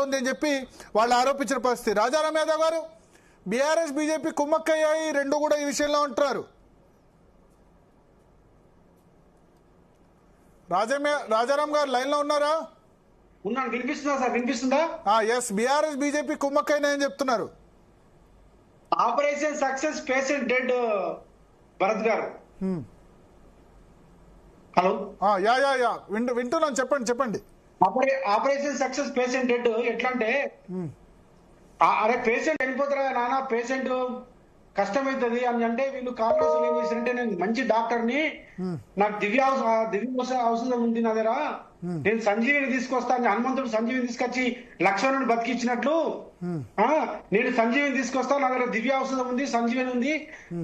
జరుగుతోంది అని చెప్పి వాళ్ళు ఆరోపించిన పరిస్థితి. రాజారాం యాదవ్ గారు, బీఆర్ఎస్ బీజేపీ కుమ్మక్కయ్యాయి, రెండు కూడా ఈ విషయంలో అంటున్నారు. రాజారాం గారు లైన్ లో ఉన్నారా? ఉన్నాను, వినిపిస్తుందా సార్? వినిపిస్తుందా? ఎస్, బీఆర్ఎస్ బీజేపీ కుమ్మక్కైనాయని చెప్తున్నారు. Operation success patient dead Bharat గారు. హలో, యా వింటున్నాను, చెప్పండి. ఆపరేషన్ సక్సెస్ పేషెంట్ డెడ్ ఎట్లా అంటే, అరే పేషెంట్ చనిపోతారా నాన్న, పేషెంట్ కష్టమవుతుంది అని అంటే వీళ్ళు కాంగ్రెస్ ఏం చేశారంటే, నేను మంచి డాక్టర్ని, నాకు దివ్య ఔషధం ఉంది నా దగ్గర, నేను సంజీవిని తీసుకొస్తాను, హనుమంతుడు సంజీవిని తీసుకొచ్చి లక్ష్మణుని బతికిచ్చినట్లు నేను సంజీవిని తీసుకొస్తాను, నా దగ్గర దివ్య ఔషధం ఉంది, సంజీవిని ఉంది,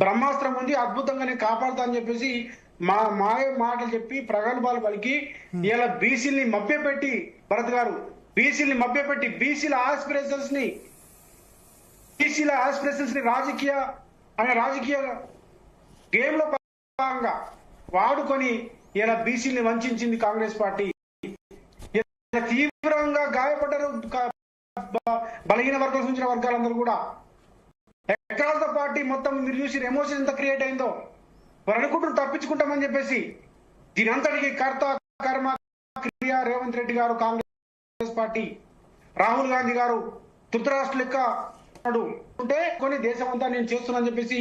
బ్రహ్మాస్త్రం ఉంది, అద్భుతంగా నేను కాపాడుతా అని చెప్పేసి మాయ మాటలు చెప్పి ప్రగల్భాలు పలికి ఇలా బీసీని మభ్యపెట్టి, భరత్ గారు బీసీని మభ్యపెట్టి బీసీల ఆస్పిరేషన్స్ ని రాజకీయ గేమ్ లో భాగంగా వాడుకొని ఇలా బీసీని వంచింది కాంగ్రెస్ పార్టీ. తీవ్రంగా గాయపడ్డారు బలహీన వర్గాల నుంచి వర్గాలందరూ కూడా. అక్రాస్ ద పార్టీ మొత్తం మీరు చూసి ఎమోషన్ ఎంత క్రియేట్ అయిందో. వారు అనుకుంటున్నారు తప్పించుకుంటామని చెప్పేసి. దీని అంతటికి కర్త కర్మ క్రియ రేవంత్ రెడ్డి గారు, కాంగ్రెస్ పార్టీ, రాహుల్ గాంధీ గారు ధృతరాష్ట్ర లెక్క ఉంటే కొన్ని దేశం అంతా నేను చేస్తున్నాను చెప్పేసి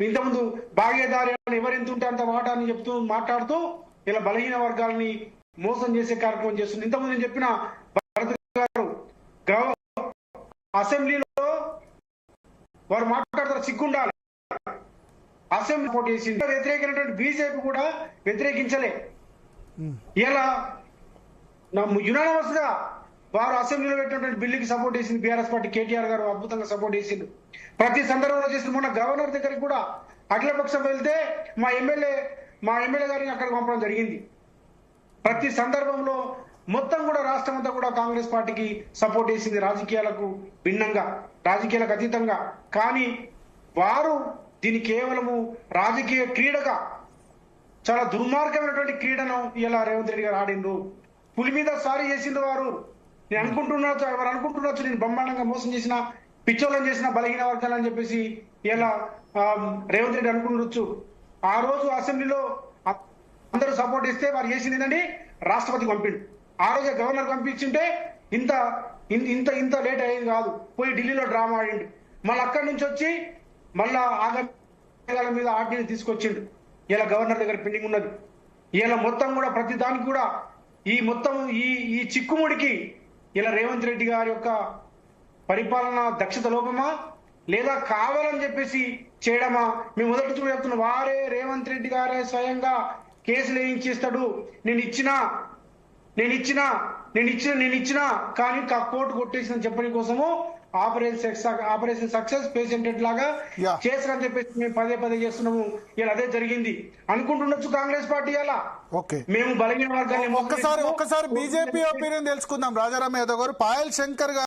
ఇంతకుముందు భాగ్యదారి ఎవరెంత ఉంటే అంత మాట అని మాట్లాడుతూ ఇలా బలహీన వర్గాలని మోసం చేసే కార్యక్రమం చేస్తుంది. ఇంతకుముందు నేను చెప్పిన భరత్ గారు అసెంబ్లీలో వారు మాట్లాడతారు, సిగ్గుండాలి. అసెంబ్లీ పోటీ చేసింది, వ్యతిరేకమైనటువంటి బీజేపీ కూడా వ్యతిరేకించలే. ఇలా యునానిమస్ గా వారు అసెంబ్లీలో పెట్టినటువంటి బిల్లుకి సపోర్ట్ చేసింది బీఆర్ఎస్ పార్టీ. కేటీఆర్ గారు అద్భుతంగా సపోర్ట్ చేసిండు. ప్రతి సందర్భంలో చేసిన మొన్న గవర్నర్ దగ్గరికి కూడా అఖిలపక్షం వెళ్తే మా ఎమ్మెల్యే గారిని అక్కడికి పంపడం జరిగింది. ప్రతి సందర్భంలో మొత్తం కూడా రాష్ట్రం అంతా కూడా కాంగ్రెస్ పార్టీకి సపోర్ట్ చేసింది, రాజకీయాలకు భిన్నంగా, రాజకీయాలకు అతీతంగా. కానీ వారు దీని కేవలము రాజకీయ క్రీడగా, చాలా దుర్మార్గమైనటువంటి క్రీడను ఇలా రేవంత్ రెడ్డి గారు ఆడిండ్రు. పులి మీద సారీ చేసిండ్రు వారు. నేను అనుకుంటున్నారు నేను బ్రహ్మాండంగా మోసం చేసిన, పిచ్చోళ్ళని చేసిన బలహీన వర్గాలని చెప్పేసి ఇలా రేవంత్ రెడ్డి అనుకుంటుండొచ్చు. ఆ రోజు అసెంబ్లీలో అందరూ సపోర్ట్ ఇస్తే వారు చేసింది ఏంటంటే రాష్ట్రపతికి పంపిండు. ఆ రోజే గవర్నర్ పంపించింటే ఇంత ఇంత ఇంత లేట్ అయ్యేది కాదు. పోయి ఢిల్లీలో డ్రామా ఆడిండు. మళ్ళీ అక్కడి నుంచి వచ్చి మళ్ళా ఆగమేఘాల మీద ఆర్డీని తీసుకొచ్చిండు. ఇలా గవర్నర్ దగ్గర పెండింగ్ ఉన్నది. ఇలా మొత్తం కూడా ప్రతి దానికి కూడా ఈ చిక్కుముడికి ఇలా రేవంత్ రెడ్డి గారి యొక్క పరిపాలన దక్షత లోపమా, లేదా కావాలని చెప్పేసి చేయడమా? మేము మొదటి నుంచి చెప్తున్నాం, వారే రేవంత్ రెడ్డి గారే స్వయంగా కేసులు వేయించేస్తాడు. నేను ఇచ్చిన కానీ కోర్టు కొట్టేసిన చెప్పని కోసము ఆపరేషన్ సక్సెస్ పేషెంట్ లాగా చేస్తారని చెప్పేసి మేము పదే చేస్తున్నాము. ఇలా అదే జరిగింది అనుకుంటుండొచ్చు కాంగ్రెస్ పార్టీ. అలా మేము బలహీన వర్గాన్ని ఒక్కసారి బీజేపీ ఒపీనియన్ తెలుసుకుందాం. రాజారాం యాదవ్ గారు, పాయల్ శంకర్ గారు